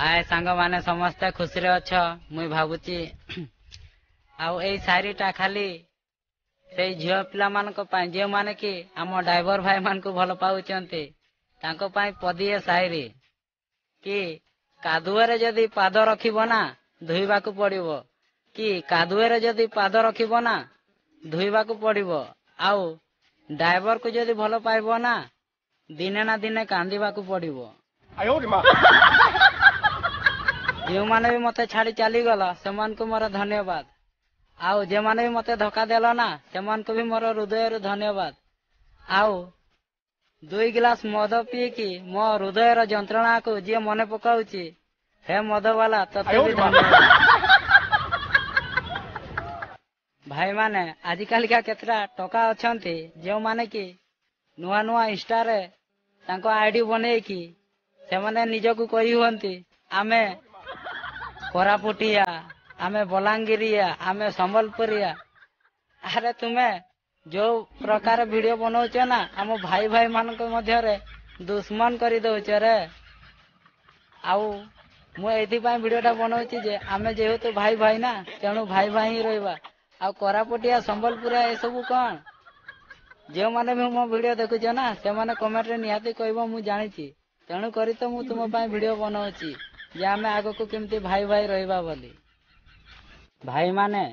हाय सांग माने समस्ते खुशी रे अछ मुई भाबुची आउ एई शायरीटा खाली से झियो पिला मान को पाई जे माने कि आम ड्राइवर भाई मान को भल पाउचंती तांको पाई पदिए शायरी कि कादुएरे जदी पाद रखिबो ना धुइबाकू पड़िबो कि कादुएरे जदी पाद रखिबो ना धुइबाकू पड़िबो आउ ड्राइवर को जदी भल पाइबो ना दिने ना दिने कांदीबाकू पड़िबो जो माने भी मते छाड़ी चली गला सेमान को मोर धन्यवाद आउ जे माने भी मते धोखा देला ना सेमान को भी मोर हृदय रो धन्यवाद आउ 2 गिलास मद पी की मो हृदय रो जंत्रणा को जे मने पकाउची हे मद वाला तते भी धन्यवाद भाई माने आजिकल का केतरा टका अछंती जो माने की नुआ नुआ इंस्टा रे तांको आईडी बने की से माने निजो को कहि होंती आमे कोरापुटिया आमे बलांगीरिया आमे संबलपुरिया अरे तुम्हें जो प्रकार वीडियो बनाउछ ना हम भाई भाई मान को मध्य रे दुश्मन करी दउछ रे आउ मु एथि पय वीडियोटा बनाउछि जे आमे जेहेतु भाई भाई ना तेणु भाई भाई ही रहबा आ कोरापुटिया संबलपुरिया ए सब कोन जो माने भी मो वीडियो देखुछ ना से माने कमेंट रे निहाती कहबो मु जानिछि तेणु करी तो मु तुम पय वीडियो बनाउछि जे आमे आगो को केमती भाई भाई रहबा बोली भाई माने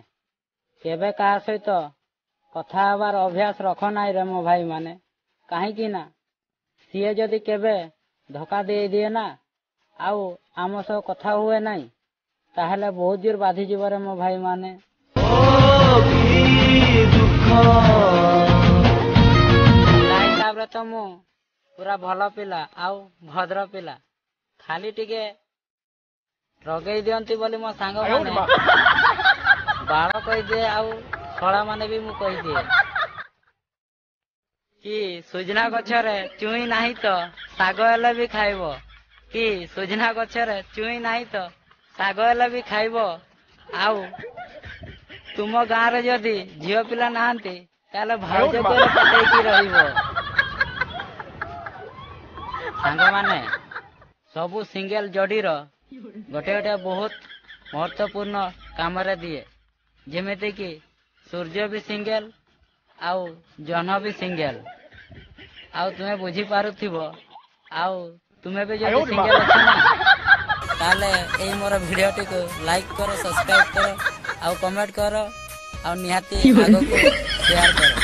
केबे का सहित कथा हबार अभ्यास रख नाई रे मो भाई माने काहे कि ना सीए जदी केबे धोखा दे दिए ना आउ आम सह कथा हुए नाई ताहले बहुत जोर बाधी जीव रे मो भाई माने हिसाब रे तो मु पूरा भल पिला आउ भद्र पिला खाली टिके रगई दियंती बोली मो सांग माने बाळ कहि दे आउ छळा माने भी मु कहि दे कि सुजना गछरे चुई नाही तो साग हेले भी खाइबो कि सुजना गछरे चुई नाही तो साग हेले भी खाइबो आउ तुम गाँ रे जदी झियो पिला नाहंती ताले भाउज को पटै की रहिबो सांग माने सबु सिंगल जोड़ी रो गोटे गोटे बहुत महत्वपूर्ण काम रे दिए जेमेते कि सूर्य भी सिंगल आउ जह्न भी सिंगल आउ तुम्हें बुझी पारुथिबो आउ तुम्हें भी जो सिंगल अछि ना ताले एई मोर वीडियो टी को लाइक करो सब्सक्राइब करो आउ कमेंट करो आउ निहाती आगो को शेयर करो।